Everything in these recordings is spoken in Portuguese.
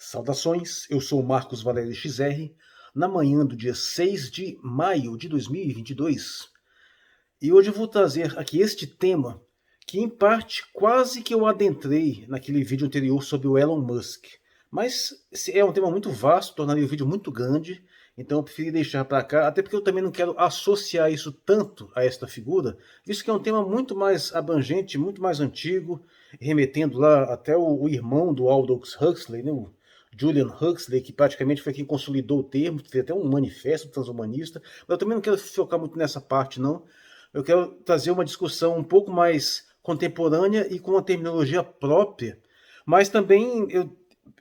Saudações, eu sou Marcos Valério XR, na manhã do dia 6 de maio de 2022, e hoje eu vou trazer aqui este tema, que em parte quase que eu adentrei naquele vídeo anterior sobre o Elon Musk, mas é um tema muito vasto, tornaria o vídeo muito grande, então eu preferi deixar para cá, até porque eu também não quero associar isso tanto a esta figura, visto que é um tema muito mais abrangente, muito mais antigo, remetendo lá até o irmão do Aldous Huxley, né, o Julian Huxley, que praticamente foi quem consolidou o termo, fez até um manifesto transhumanista, mas eu também não quero focar muito nessa parte, não. Eu quero trazer uma discussão um pouco mais contemporânea e com uma terminologia própria, mas também eu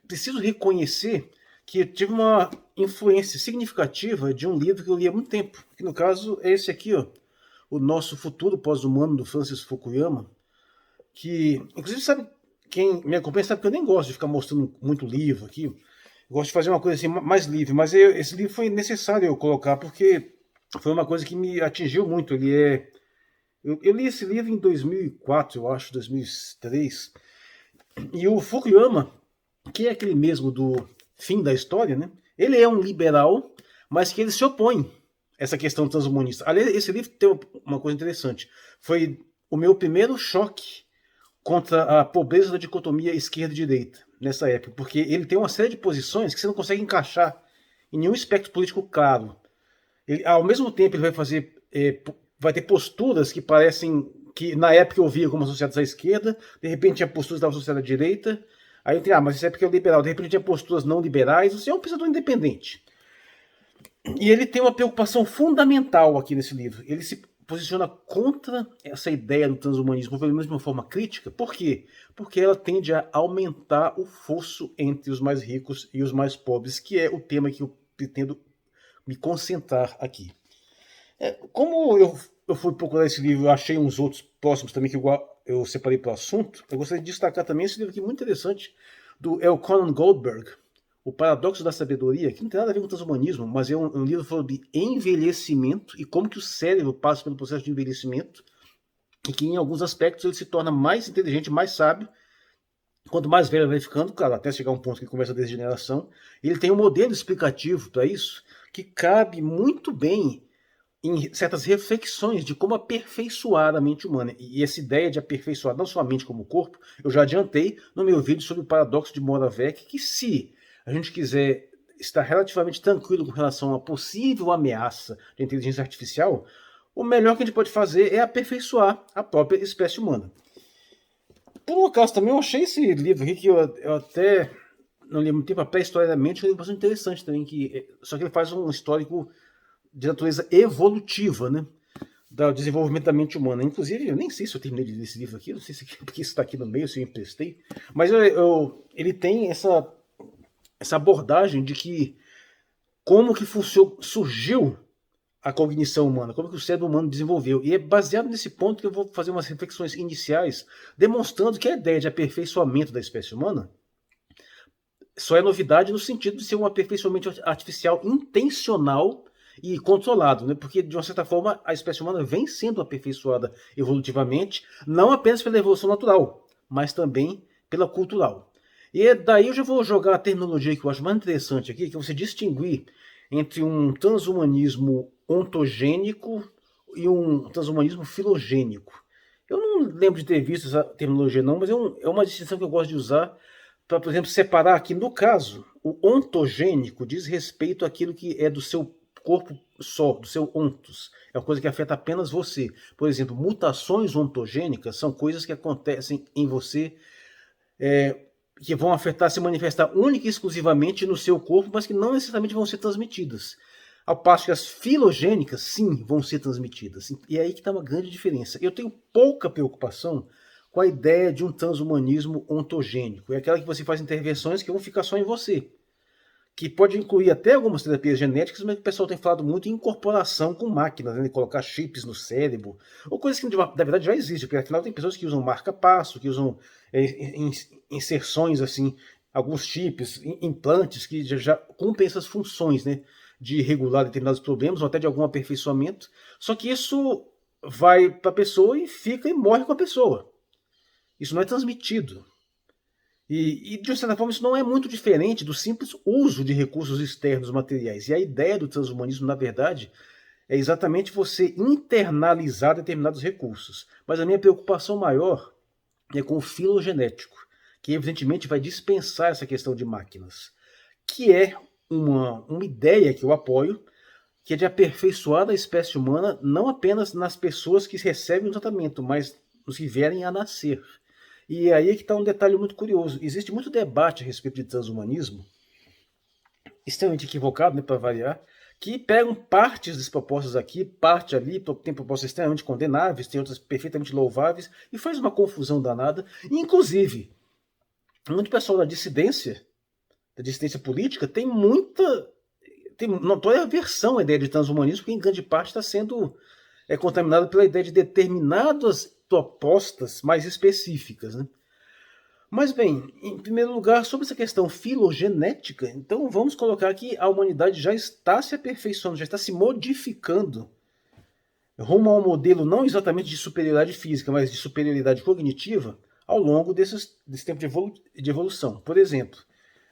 preciso reconhecer que eu tive uma influência significativa de um livro que eu li há muito tempo, que no caso é esse aqui, ó, O Nosso Futuro Pós-Humano, do Francis Fukuyama, que, inclusive, sabe, quem me acompanha sabe que eu nem gosto de ficar mostrando muito livro aqui, eu gosto de fazer uma coisa assim mais livre, mas esse livro foi necessário eu colocar, porque foi uma coisa que me atingiu muito. Eu li esse livro em 2004, eu acho, 2003, e o Fukuyama, que é aquele mesmo do fim da história, né? Ele é um liberal, mas que ele se opõe a essa questão transhumanista. Aliás, esse livro tem uma coisa interessante. Foi o meu primeiro choque contra a pobreza da dicotomia esquerda-direita nessa época, porque ele tem uma série de posições que você não consegue encaixar em nenhum espectro político claro. Ele, ao mesmo tempo, ele vai fazer, vai ter posturas que parecem que na época eu via como associadas à esquerda, de repente tinha posturas que estavam associadas à direita, aí eu tenho, mas isso é porque é liberal, de repente tinha posturas não liberais, você é um pensador independente. E ele tem uma preocupação fundamental aqui nesse livro. Ele se posiciona contra essa ideia do transhumanismo, pelo menos de uma forma crítica. Por quê? Porque ela tende a aumentar o fosso entre os mais ricos e os mais pobres, que é o tema que eu pretendo me concentrar aqui. Como eu fui procurar esse livro, eu achei uns outros próximos também que eu separei para o assunto, eu gostaria de destacar também esse livro aqui muito interessante, do Conan Goldberg, O Paradoxo da Sabedoria, que não tem nada a ver com o transhumanismo, mas é um livro sobre envelhecimento e como que o cérebro passa pelo processo de envelhecimento e que em alguns aspectos ele se torna mais inteligente, mais sábio, quanto mais velho vai ficando, claro, até chegar a um ponto que começa a degeneração. Ele tem um modelo explicativo para isso que cabe muito bem em certas reflexões de como aperfeiçoar a mente humana. E essa ideia de aperfeiçoar não só a mente como o corpo, eu já adiantei no meu vídeo sobre o paradoxo de Moravec, que se a gente quiser estar relativamente tranquilo com relação a possível ameaça de inteligência artificial, o melhor que a gente pode fazer é aperfeiçoar a própria espécie humana. Por um acaso também eu achei esse livro aqui, que eu até não li muito tempo, a pré-história da mente, é um livro bastante interessante também, só que ele faz um histórico de natureza evolutiva, né, do desenvolvimento da mente humana. Inclusive, eu nem sei se eu terminei de ler esse livro aqui, não sei se porque isso está aqui no meio, se eu emprestei, mas ele tem essa abordagem de que como que surgiu a cognição humana, como que o cérebro humano desenvolveu. E é baseado nesse ponto que eu vou fazer umas reflexões iniciais, demonstrando que a ideia de aperfeiçoamento da espécie humana só é novidade no sentido de ser um aperfeiçoamento artificial intencional e controlado, né? Porque de uma certa forma a espécie humana vem sendo aperfeiçoada evolutivamente, não apenas pela evolução natural, mas também pela cultural. E daí eu já vou jogar a terminologia que eu acho mais interessante aqui, que é você distinguir entre um transhumanismo ontogênico e um transhumanismo filogênico. Eu não lembro de ter visto essa terminologia não, mas é uma distinção que eu gosto de usar para, por exemplo, separar aqui, no caso, o ontogênico diz respeito àquilo que é do seu corpo só, do seu ontos. É uma coisa que afeta apenas você. Por exemplo, mutações ontogênicas são coisas que acontecem em você, que vão afetar, se manifestar única e exclusivamente no seu corpo, mas que não necessariamente vão ser transmitidas. Ao passo que as filogênicas, sim, vão ser transmitidas. E é aí que está uma grande diferença. Eu tenho pouca preocupação com a ideia de um transhumanismo ontogênico. É aquela que você faz intervenções que vão ficar só em você. Que pode incluir até algumas terapias genéticas, mas o pessoal tem falado muito em incorporação com máquinas, né, de colocar chips no cérebro, ou coisas que na verdade já existem, porque afinal tem pessoas que usam marca-passo, que usam inserções, assim, alguns chips, implantes que já cumprem essas funções, né, de regular determinados problemas, ou até de algum aperfeiçoamento, só que isso vai para a pessoa e fica e morre com a pessoa. Isso não é transmitido. De certa forma, isso não é muito diferente do simples uso de recursos externos materiais. E a ideia do transhumanismo, na verdade, é exatamente você internalizar determinados recursos. Mas a minha preocupação maior é com o filogenético, que evidentemente vai dispensar essa questão de máquinas, que é uma ideia que eu apoio, que é de aperfeiçoar a espécie humana não apenas nas pessoas que recebem o tratamento, mas nos que vierem a nascer. E aí é que está um detalhe muito curioso. Existe muito debate a respeito de transhumanismo, extremamente equivocado, né, para variar, que pegam partes das propostas aqui, parte ali, tem propostas extremamente condenáveis, tem outras perfeitamente louváveis, e faz uma confusão danada. Inclusive, muito pessoal da dissidência política, tem notória aversão à ideia de transhumanismo, porque em grande parte está sendo contaminado pela ideia de determinadas propostas mais específicas, né? Mas bem, em primeiro lugar, sobre essa questão filogenética, então vamos colocar que a humanidade já está se aperfeiçoando, já está se modificando rumo a um modelo não exatamente de superioridade física, mas de superioridade cognitiva ao longo desse tempo de evolução. Por exemplo,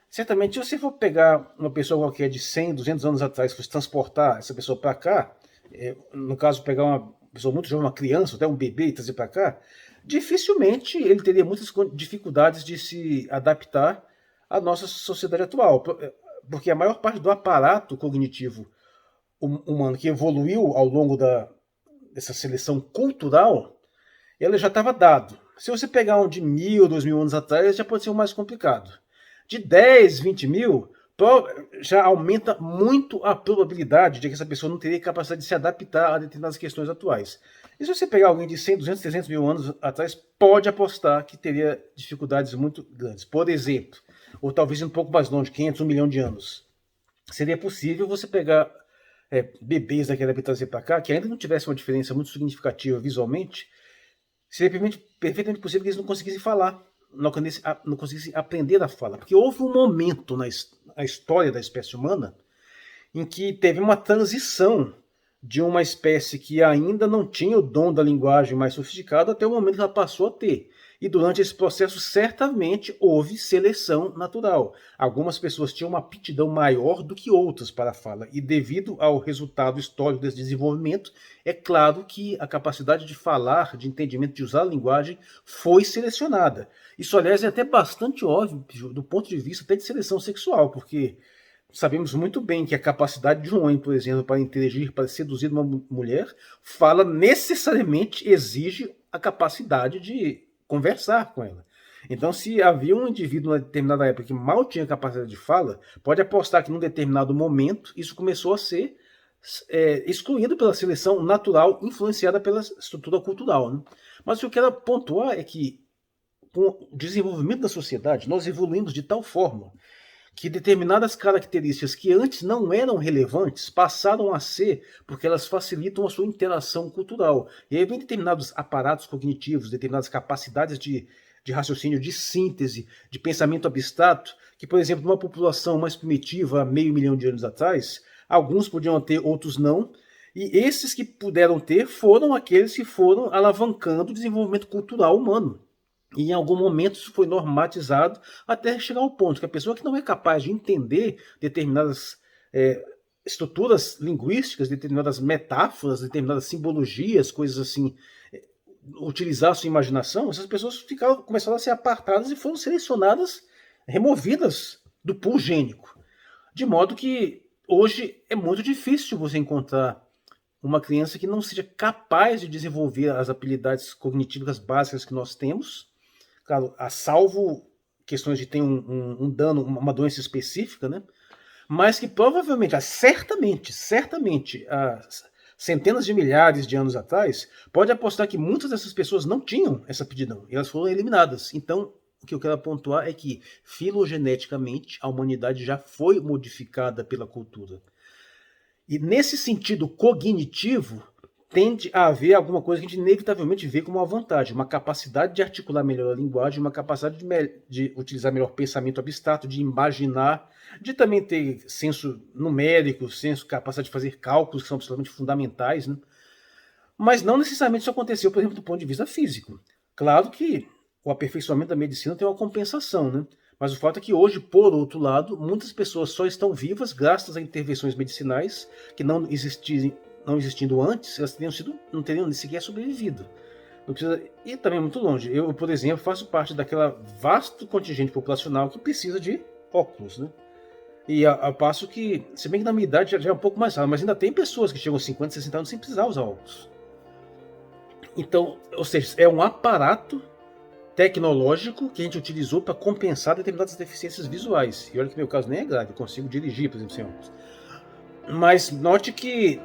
certamente se você for pegar uma pessoa qualquer de 100, 200 anos atrás, fosse transportar essa pessoa para cá, no caso pegar uma pessoa muito jovem, uma criança, até um bebê e trazer para cá, dificilmente ele teria muitas dificuldades de se adaptar à nossa sociedade atual, porque a maior parte do aparato cognitivo humano que evoluiu ao longo dessa seleção cultural, ele já estava dado. Se você pegar um de 1.000, 2.000 anos atrás, já pode ser um mais complicado. De 10, 20 mil, já aumenta muito a probabilidade de que essa pessoa não teria capacidade de se adaptar a determinadas questões atuais. E se você pegar alguém de 100, 200, 300 mil anos atrás, pode apostar que teria dificuldades muito grandes. Por exemplo, ou talvez um pouco mais longe, 500, 1 milhão de anos. Seria possível você pegar bebês daquela época e trazer para cá, que ainda não tivesse uma diferença muito significativa visualmente, seria perfeitamente possível que eles não conseguissem falar, não conseguissem aprender a fala. Porque houve um momento na história da espécie humana em que teve uma transição de uma espécie que ainda não tinha o dom da linguagem mais sofisticado até o momento que ela passou a ter. E durante esse processo, certamente, houve seleção natural. Algumas pessoas tinham uma aptidão maior do que outras para a fala. E devido ao resultado histórico desse desenvolvimento, é claro que a capacidade de falar, de entendimento, de usar a linguagem, foi selecionada. Isso, aliás, é até bastante óbvio do ponto de vista até de seleção sexual, porque sabemos muito bem que a capacidade de um homem, por exemplo, para interagir, para seduzir uma mulher, fala necessariamente exige a capacidade de conversar com ela. Então, se havia um indivíduo em determinada época que mal tinha capacidade de fala, pode apostar que num determinado momento isso começou a ser excluído pela seleção natural, influenciada pela estrutura cultural, né? Mas o que eu quero pontuar é que, com o desenvolvimento da sociedade, nós evoluímos de tal forma que determinadas características que antes não eram relevantes passaram a ser porque elas facilitam a sua interação cultural. E aí vem determinados aparatos cognitivos, determinadas capacidades de raciocínio, de síntese, de pensamento abstrato, que, por exemplo, numa população mais primitiva, há meio milhão de anos atrás, alguns podiam ter, outros não, e esses que puderam ter foram aqueles que foram alavancando o desenvolvimento cultural humano. E em algum momento isso foi normatizado até chegar ao ponto que a pessoa que não é capaz de entender determinadas estruturas linguísticas, determinadas metáforas, determinadas simbologias, coisas assim, utilizar a sua imaginação, essas pessoas começaram a ser apartadas e foram selecionadas, removidas do pool gênico. De modo que hoje é muito difícil você encontrar uma criança que não seja capaz de desenvolver as habilidades cognitivas básicas que nós temos, claro, a salvo questões de ter um dano, uma doença específica, né? Mas que provavelmente, certamente, há centenas de milhares de anos atrás, pode apostar que muitas dessas pessoas não tinham essa aptidão, e elas foram eliminadas. Então, o que eu quero pontuar é que, filogeneticamente, a humanidade já foi modificada pela cultura. E nesse sentido cognitivo, tende a haver alguma coisa que a gente inevitavelmente vê como uma vantagem, uma capacidade de articular melhor a linguagem, uma capacidade de utilizar melhor pensamento abstrato, de imaginar, de também ter senso numérico, capacidade de fazer cálculos que são absolutamente fundamentais, né? Mas não necessariamente isso aconteceu, por exemplo, do ponto de vista físico. Claro que o aperfeiçoamento da medicina tem uma compensação, né? Mas o fato é que hoje, por outro lado, muitas pessoas só estão vivas graças a intervenções medicinais que não existindo antes, elas não teriam nem sequer sobrevivido. Não precisa ir também muito longe. Eu, por exemplo, faço parte daquela vasto contingente populacional que precisa de óculos, né? E a passo que, se bem que na minha idade já é um pouco mais raro, mas ainda tem pessoas que chegam aos 50, 60 anos sem precisar usar óculos. Então, ou seja, é um aparato tecnológico que a gente utilizou para compensar determinadas deficiências visuais. E olha que meu caso nem é grave, eu consigo dirigir, por exemplo, sem óculos. Mas note que,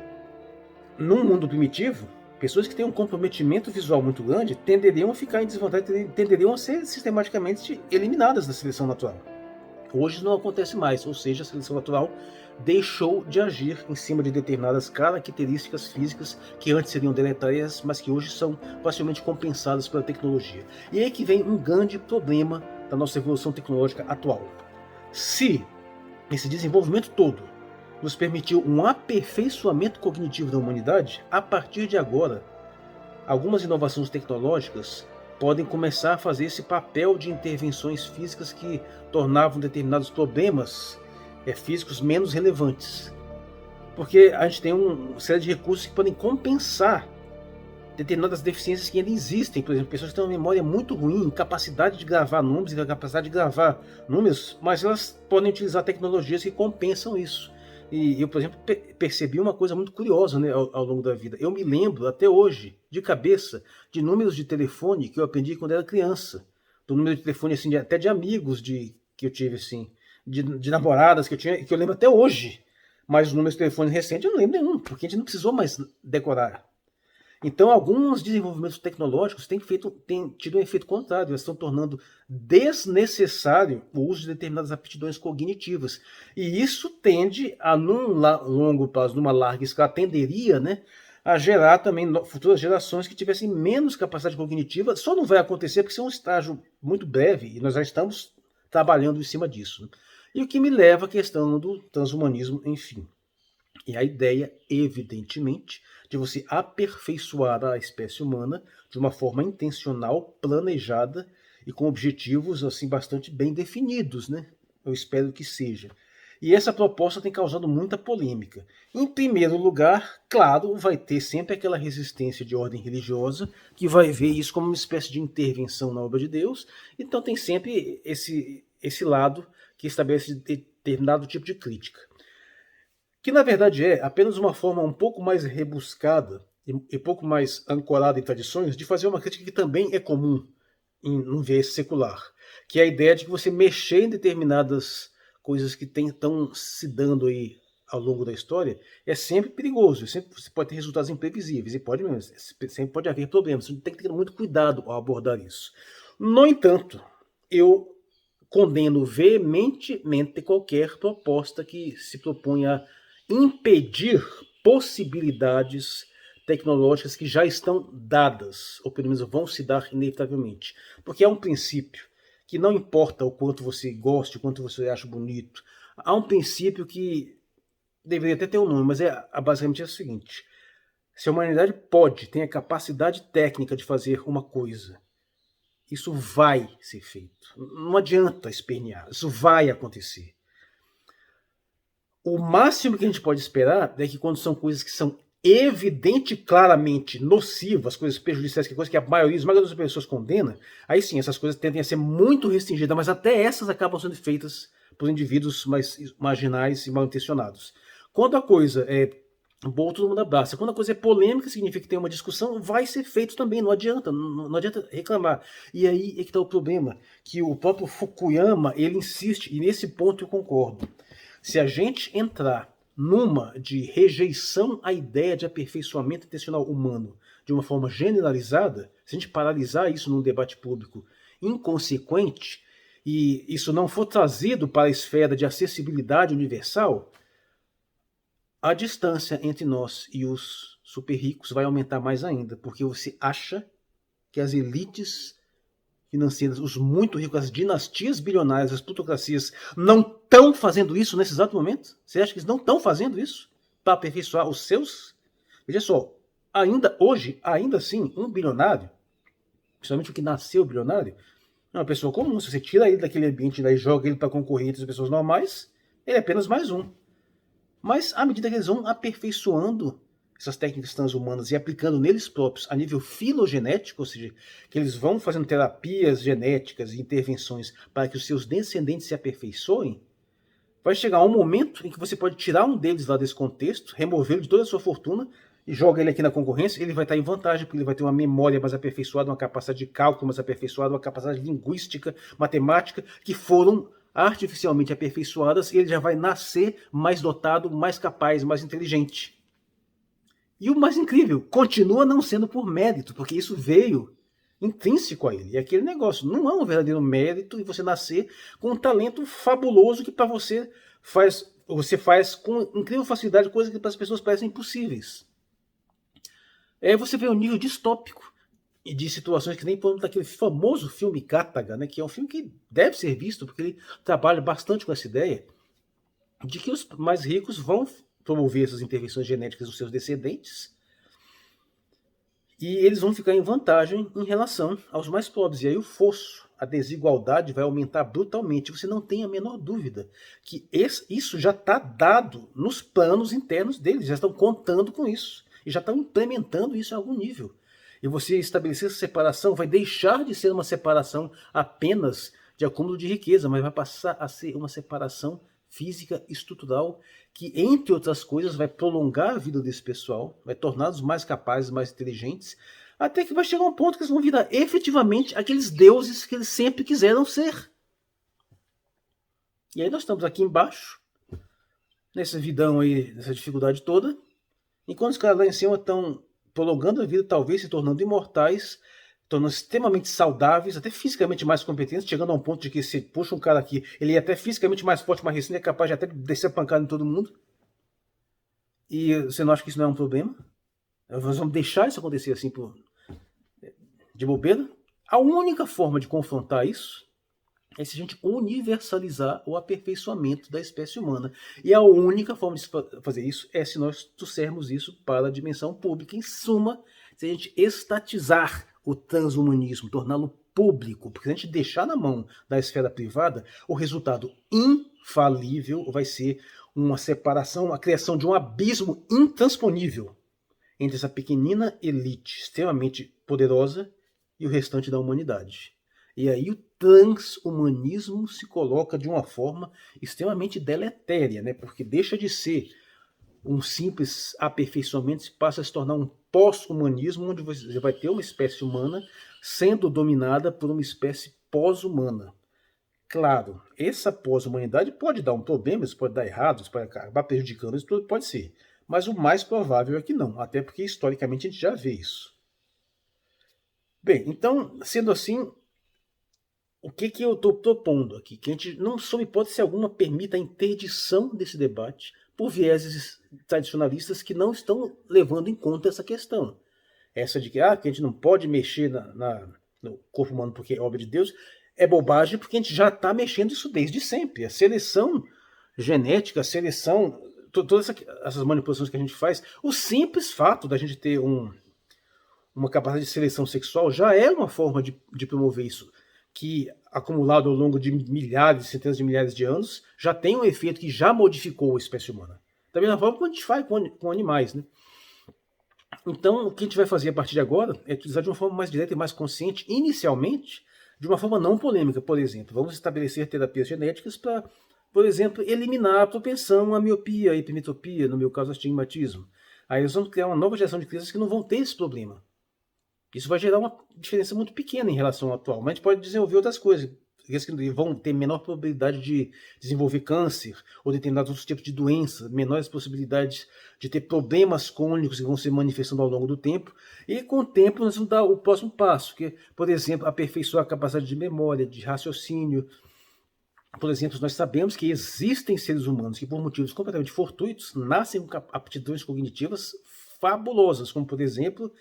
num mundo primitivo, pessoas que têm um comprometimento visual muito grande tenderiam a ficar em desvantagem, tenderiam a ser sistematicamente eliminadas da seleção natural. Hoje não acontece mais, ou seja, a seleção natural deixou de agir em cima de determinadas características físicas que antes seriam deletérias, mas que hoje são facilmente compensadas pela tecnologia. E é aí que vem um grande problema da nossa evolução tecnológica atual. Se esse desenvolvimento todo nos permitiu um aperfeiçoamento cognitivo da humanidade, a partir de agora, algumas inovações tecnológicas podem começar a fazer esse papel de intervenções físicas que tornavam determinados problemas físicos menos relevantes. Porque a gente tem uma série de recursos que podem compensar determinadas deficiências que ainda existem. Por exemplo, pessoas que têm uma memória muito ruim, incapacidade de gravar números, incapacidade de gravar números, mas elas podem utilizar tecnologias que compensam isso. E eu, por exemplo, percebi uma coisa muito curiosa, né, ao longo da vida. Eu me lembro, até hoje, de cabeça, de números de telefone que eu aprendi quando era criança. Do número de telefone, assim, até de amigos que eu tive, assim, de namoradas que eu tinha, que eu lembro até hoje. Mas os números de telefone recentes eu não lembro nenhum, porque a gente não precisou mais decorar. Então, alguns desenvolvimentos tecnológicos têm tido um efeito contrário, eles estão tornando desnecessário o uso de determinadas aptidões cognitivas. E isso tende a, num longo prazo, numa larga escala, tenderia, né, a gerar também futuras gerações que tivessem menos capacidade cognitiva. Só não vai acontecer porque isso é um estágio muito breve e nós já estamos trabalhando em cima disso, né? E o que me leva à questão do transhumanismo, enfim. E a ideia, evidentemente, de você aperfeiçoar a espécie humana de uma forma intencional, planejada e com objetivos assim bastante bem definidos, né? Eu espero que seja. E essa proposta tem causado muita polêmica. Em primeiro lugar, claro, vai ter sempre aquela resistência de ordem religiosa que vai ver isso como uma espécie de intervenção na obra de Deus. Então tem sempre esse lado que estabelece determinado tipo de crítica. Que na verdade é apenas uma forma um pouco mais rebuscada e pouco mais ancorada em tradições de fazer uma crítica que também é comum no viés secular, que é a ideia de que você mexer em determinadas coisas que estão se dando aí ao longo da história é sempre perigoso, você pode ter resultados imprevisíveis e sempre pode haver problemas, você tem que ter muito cuidado ao abordar isso. No entanto, eu condeno veementemente qualquer proposta que se proponha impedir possibilidades tecnológicas que já estão dadas, ou pelo menos vão se dar inevitavelmente. Porque há um princípio que não importa o quanto você goste, o quanto você acha bonito, há um princípio que deveria até ter um nome, mas basicamente é o seguinte: se a humanidade tem a capacidade técnica de fazer uma coisa, isso vai ser feito. Não adianta espernear, isso vai acontecer. O máximo que a gente pode esperar é que quando são coisas que são evidente, claramente nocivas, coisas prejudiciais, que é coisa que a maioria das pessoas condena, aí sim, essas coisas tendem a ser muito restringidas, mas até essas acabam sendo feitas por indivíduos mais marginais e mal intencionados. Quando a coisa é boa, todo mundo abraça. Quando a coisa é polêmica, significa que tem uma discussão, vai ser feito também, não adianta reclamar. E aí é que está o problema, que o próprio Fukuyama, ele insiste, e nesse ponto eu concordo. Se a gente entrar numa de rejeição à ideia de aperfeiçoamento intencional humano de uma forma generalizada, se a gente paralisar isso num debate público inconsequente, e isso não for trazido para a esfera de acessibilidade universal, a distância entre nós e os super ricos vai aumentar mais ainda, porque você acha que as elites financeiras, os muito ricos, as dinastias bilionárias, as plutocracias, não estão fazendo isso nesse exato momento? Você acha que eles não estão fazendo isso para aperfeiçoar os seus? Veja só, ainda hoje, ainda assim, um bilionário principalmente o que nasceu bilionário, é uma pessoa comum. Se você tira ele daquele ambiente e joga ele para concorrer entre as pessoas normais, ele é apenas mais um. Mas à medida que eles vão aperfeiçoando essas técnicas transhumanas e aplicando neles próprios a nível filogenético, ou seja, que eles vão fazendo terapias genéticas e intervenções para que os seus descendentes se aperfeiçoem, vai chegar um momento em que você pode tirar um deles lá desse contexto, removê-lo de toda a sua fortuna e joga ele aqui na concorrência, ele vai estar em vantagem, porque ele vai ter uma memória mais aperfeiçoada, uma capacidade de cálculo mais aperfeiçoada, uma capacidade linguística, matemática, que foram artificialmente aperfeiçoadas, e ele já vai nascer mais dotado, mais capaz, mais inteligente. E o mais incrível, continua não sendo por mérito, porque isso veio intrínseco a ele. E aquele negócio não é um verdadeiro mérito e você nascer com um talento fabuloso que para você faz com incrível facilidade coisas que para as pessoas parecem impossíveis. Você vê um nível distópico e de situações que nem por exemplo daquele famoso filme Gataga, né, que é um filme que deve ser visto porque ele trabalha bastante com essa ideia de que os mais ricos vão promover essas intervenções genéticas dos seus descendentes e eles vão ficar em vantagem em relação aos mais pobres. E aí o fosso, a desigualdade vai aumentar brutalmente. Você não tem a menor dúvida que isso já está dado nos planos internos deles, já estão contando com isso e já estão implementando isso em algum nível. E você estabelecer essa separação vai deixar de ser uma separação apenas de acúmulo de riqueza, mas vai passar a ser uma separação física, estrutural, que, entre outras coisas, vai prolongar a vida desse pessoal, vai torná-los mais capazes, mais inteligentes, até que vai chegar um ponto que eles vão virar efetivamente aqueles deuses que eles sempre quiseram ser. E aí nós estamos aqui embaixo, nessa vidão aí, nessa dificuldade toda, enquanto os caras lá em cima estão prolongando a vida, talvez se tornando imortais, tornando extremamente saudáveis, até fisicamente mais competentes, chegando a um ponto de que se puxa um cara aqui, ele é até fisicamente mais forte, mais resistente, é capaz de até descer a pancada em todo mundo. E você não acha que isso não é um problema? Nós vamos deixar isso acontecer assim de bobeira? A única forma de confrontar isso é se a gente universalizar o aperfeiçoamento da espécie humana. E a única forma de fazer isso é se nós trouxermos isso para a dimensão pública. Em suma, se a gente estatizar o transhumanismo, torná-lo público, porque se a gente deixar na mão da esfera privada, o resultado infalível vai ser uma separação, a criação de um abismo intransponível entre essa pequenina elite extremamente poderosa e o restante da humanidade. E aí o transhumanismo se coloca de uma forma extremamente deletéria, né? Porque deixa de ser um simples aperfeiçoamento e passa a se tornar um pós-humanismo, onde você vai ter uma espécie humana sendo dominada por uma espécie pós-humana. Claro, essa pós-humanidade pode dar um problema, isso pode dar errado, isso pode acabar prejudicando, isso tudo pode ser. Mas o mais provável é que não, até porque historicamente a gente já vê isso. Bem, então, sendo assim, o que eu estou propondo aqui? Que a gente, não sob hipótese alguma, permita a interdição desse debate por vieses tradicionalistas que não estão levando em conta essa questão. Essa de que a gente não pode mexer no corpo humano porque é obra de Deus, é bobagem porque a gente já está mexendo isso desde sempre. A seleção genética, a seleção, todas essas manipulações que a gente faz, o simples fato da gente ter uma capacidade de seleção sexual já é uma forma de promover isso, que acumulado ao longo de milhares, centenas de milhares de anos, já tem um efeito que já modificou a espécie humana. Da mesma forma que a gente faz com animais, né? Então, o que a gente vai fazer a partir de agora é utilizar de uma forma mais direta e mais consciente, inicialmente, de uma forma não polêmica. Por exemplo, vamos estabelecer terapias genéticas para, por exemplo, eliminar a propensão à miopia, à hipermetropia, no meu caso, astigmatismo. Aí nós vamos criar uma nova geração de crianças que não vão ter esse problema. Isso vai gerar uma diferença muito pequena em relação ao atual, mas a gente pode desenvolver outras coisas, que vão ter menor probabilidade de desenvolver câncer ou determinados outros tipos de doenças, menores possibilidades de ter problemas crônicos que vão se manifestando ao longo do tempo, e com o tempo nós vamos dar o próximo passo, que é, por exemplo, aperfeiçoar a capacidade de memória, de raciocínio. Por exemplo, nós sabemos que existem seres humanos que, por motivos completamente fortuitos, nascem com aptidões cognitivas fabulosas, como, por exemplo,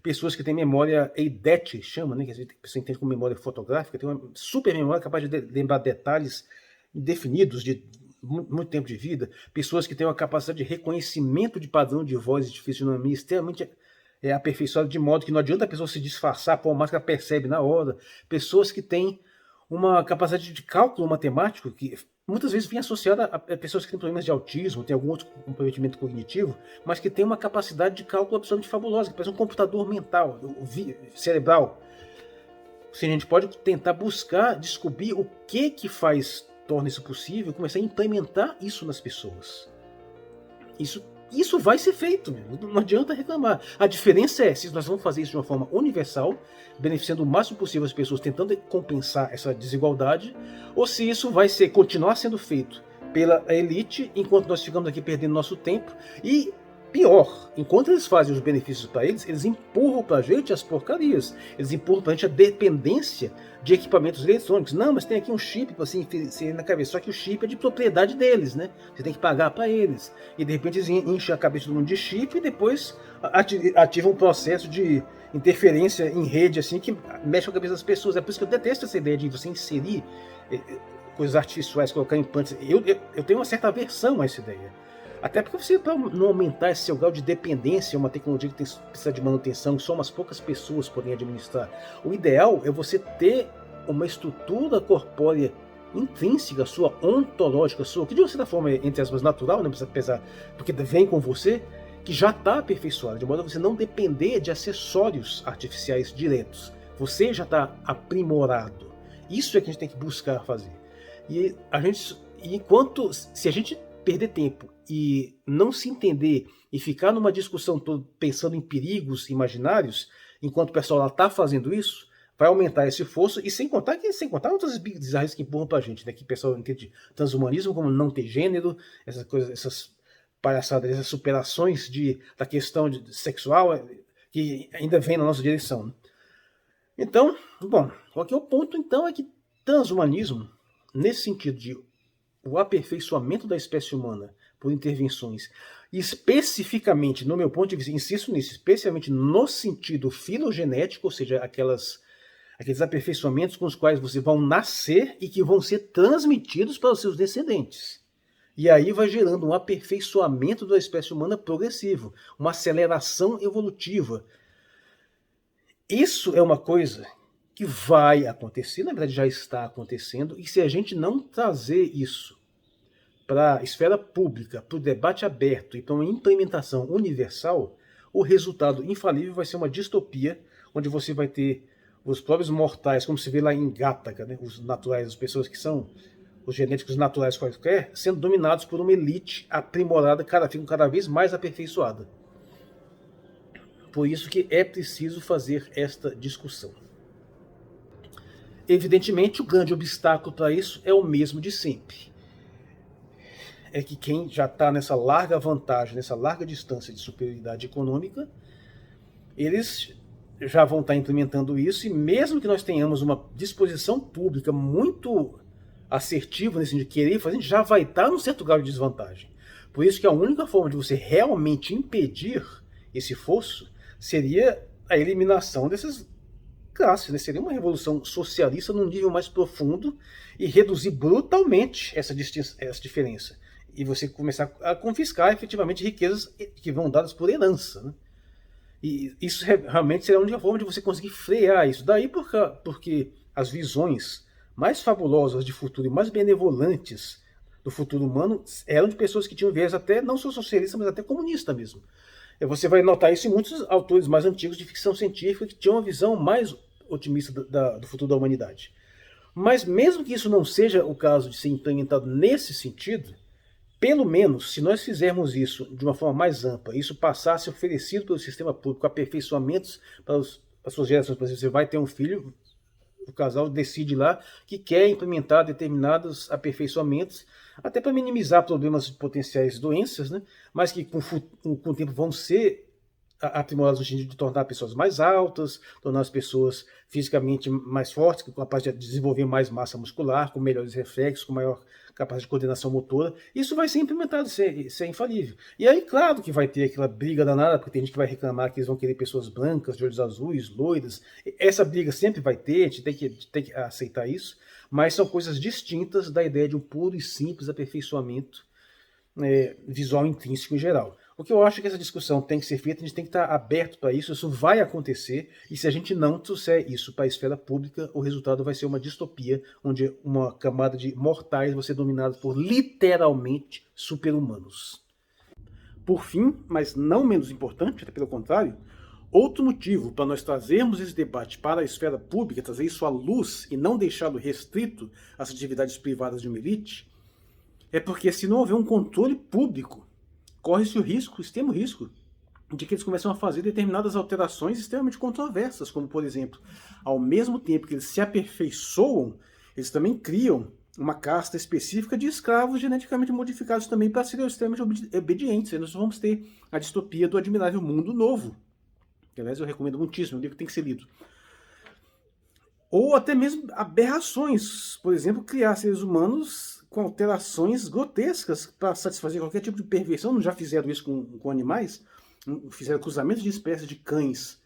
pessoas que têm memória EIDET, chama, né? Que a pessoa entende como memória fotográfica, tem uma super memória capaz de lembrar detalhes indefinidos de muito tempo de vida. Pessoas que têm uma capacidade de reconhecimento de padrão de voz e de fisionomia extremamente aperfeiçoada de modo que não adianta a pessoa se disfarçar, pôr uma máscara, percebe na hora. Pessoas que têm uma capacidade de cálculo matemático que muitas vezes vem associada a pessoas que têm problemas de autismo, tem algum outro comprometimento cognitivo, mas que tem uma capacidade de cálculo absolutamente fabulosa, que parece um computador mental, cerebral. Se a gente pode tentar buscar, descobrir o que torna isso possível, começar a implementar isso nas pessoas. Isso vai ser feito, não adianta reclamar. A diferença é se nós vamos fazer isso de uma forma universal, beneficiando o máximo possível as pessoas, tentando compensar essa desigualdade, ou se isso vai continuar sendo feito pela elite, enquanto nós ficamos aqui perdendo nosso tempo. E pior, enquanto eles fazem os benefícios para eles empurram para a gente as porcarias. Eles empurram para a gente a dependência de equipamentos eletrônicos. Não, mas tem aqui um chip para você inserir na cabeça. Só que o chip é de propriedade deles, né? Você tem que pagar para eles. E de repente eles enchem a cabeça do mundo de chip e depois ativam um processo de interferência em rede assim que mexe com a cabeça das pessoas. É por isso que eu detesto essa ideia de você inserir coisas artificiais, colocar implantes. Eu tenho uma certa aversão a essa ideia. Até porque você, para não aumentar esse seu grau de dependência, uma tecnologia que precisa de manutenção, que só umas poucas pessoas podem administrar. O ideal é você ter uma estrutura corpórea intrínseca, sua, ontológica, sua, que de uma certa forma é, entre aspas, natural, né, apesar, porque vem com você, que já está aperfeiçoada, de modo a você não depender de acessórios artificiais diretos. Você já está aprimorado. Isso é que a gente tem que buscar fazer. E se a gente perder tempo e não se entender e ficar numa discussão toda pensando em perigos imaginários, enquanto o pessoal lá está fazendo isso, vai aumentar esse esforço, e sem contar outras bizarrices que empurram pra gente, né? Que o pessoal entende transhumanismo como não ter gênero, essas coisas, essas palhaçadas, essas superações da questão sexual que ainda vem na nossa direção. Né? Então, bom, aqui o ponto então é que transhumanismo, nesse sentido de o aperfeiçoamento da espécie humana por intervenções, especificamente, no meu ponto de vista, insisto nisso, especialmente no sentido filogenético, ou seja, aqueles aperfeiçoamentos com os quais você vão nascer e que vão ser transmitidos para os seus descendentes. E aí vai gerando um aperfeiçoamento da espécie humana progressivo, uma aceleração evolutiva. Isso é uma coisa que vai acontecer, na verdade já está acontecendo, e se a gente não trazer isso para a esfera pública, para o debate aberto e para uma implementação universal, o resultado infalível vai ser uma distopia, onde você vai ter os próprios mortais, como se vê lá em Gattaca, né, os naturais, as pessoas que são os genéticos naturais quaisquer, sendo dominados por uma elite aprimorada, ficam cada vez mais aperfeiçoada. Por isso que é preciso fazer esta discussão. Evidentemente, o grande obstáculo para isso é o mesmo de sempre. É que quem já está nessa larga vantagem, nessa larga distância de superioridade econômica, eles já vão estar implementando isso, e mesmo que nós tenhamos uma disposição pública muito assertiva nesse sentido de querer fazer, a gente já vai estar num certo grau de desvantagem. Por isso que a única forma de você realmente impedir esse fosso seria a eliminação dessas classes, né? Seria uma revolução socialista num nível mais profundo e reduzir brutalmente essa diferença. E você começar a confiscar efetivamente riquezas que vão dadas por herança. Né? E isso realmente seria a única forma de você conseguir frear isso. Daí porque as visões mais fabulosas de futuro e mais benevolentes do futuro humano eram de pessoas que tinham viés até, não só socialista, mas até comunista mesmo. E você vai notar isso em muitos autores mais antigos de ficção científica que tinham uma visão mais otimista do futuro da humanidade. Mas mesmo que isso não seja o caso de ser implementado nesse sentido, pelo menos, se nós fizermos isso de uma forma mais ampla, isso passasse oferecido pelo sistema público, aperfeiçoamentos para as suas gerações, por exemplo, você vai ter um filho, o casal decide lá que quer implementar determinados aperfeiçoamentos, até para minimizar problemas de potenciais doenças, né? Mas que com o tempo vão ser aprimorados no sentido de tornar pessoas mais altas, tornar as pessoas fisicamente mais fortes, capazes de desenvolver mais massa muscular, com melhores reflexos, com maior capacidade de coordenação motora. Isso vai ser implementado, isso é infalível. E aí, claro que vai ter aquela briga danada, porque tem gente que vai reclamar que eles vão querer pessoas brancas, de olhos azuis, loiras. Essa briga sempre vai ter, a gente tem que aceitar isso, mas são coisas distintas da ideia de um puro e simples aperfeiçoamento visual intrínseco em geral. O que eu acho que essa discussão tem que ser feita, a gente tem que estar aberto para isso vai acontecer, e se a gente não trouxer isso para a esfera pública, o resultado vai ser uma distopia, onde uma camada de mortais vai ser dominada por literalmente super-humanos. Por fim, mas não menos importante, até pelo contrário, outro motivo para nós trazermos esse debate para a esfera pública, trazer isso à luz e não deixá-lo restrito às atividades privadas de uma elite, é porque se não houver um controle público, corre-se o risco, extremo risco, de que eles começam a fazer determinadas alterações extremamente controversas, como, por exemplo, ao mesmo tempo que eles se aperfeiçoam, eles também criam uma casta específica de escravos geneticamente modificados também para serem extremamente obedientes. E nós vamos ter a distopia do Admirável Mundo Novo, que, aliás, eu recomendo muitíssimo, é um livro que tem que ser lido. Ou até mesmo aberrações, por exemplo, criar seres humanos com alterações grotescas para satisfazer qualquer tipo de perversão. Não já fizeram isso com animais? Fizeram cruzamentos de espécies de cães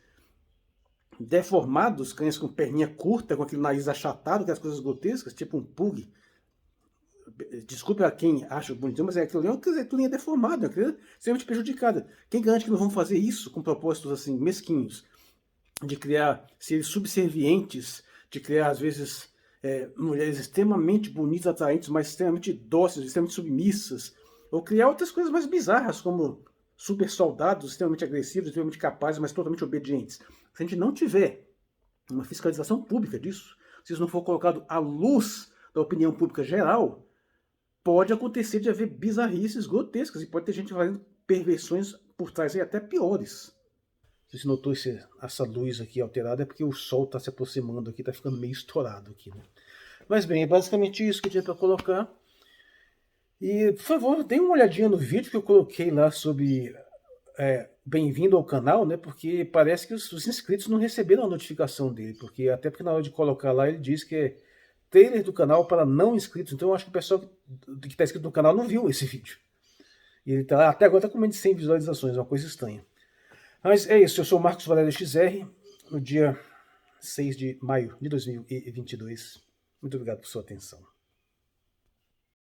deformados, cães com perninha curta, com aquele nariz achatado, aquelas coisas grotescas, tipo um pug. Desculpe a quem acha bonitinho, mas aquilo ali é uma criaturinha deformada, uma criatura extremamente prejudicada. Quem garante que não vão fazer isso com propósitos assim mesquinhos? De criar seres subservientes, de criar, às vezes, mulheres extremamente bonitas, atraentes, mas extremamente dóceis, extremamente submissas, ou criar outras coisas mais bizarras, como super soldados extremamente agressivos, extremamente capazes, mas totalmente obedientes. Se a gente não tiver uma fiscalização pública disso, se isso não for colocado à luz da opinião pública geral, pode acontecer de haver bizarrices grotescas, e pode ter gente fazendo perversões por trás aí até piores. Você notou essa luz aqui alterada, é porque o sol está se aproximando aqui, está ficando meio estourado aqui, né? Mas bem, é basicamente isso que eu tinha para colocar. E, por favor, dê uma olhadinha no vídeo que eu coloquei lá sobre bem-vindo ao canal, né? Porque parece que os inscritos não receberam a notificação dele, porque na hora de colocar lá ele diz que é trailer do canal para não inscritos. Então eu acho que o pessoal que está inscrito no canal não viu esse vídeo. E ele até agora está com menos de 100 visualizações, é uma coisa estranha. Mas é isso, eu sou o Marcos Valério XR, no dia 6 de maio de 2022. Muito obrigado por sua atenção.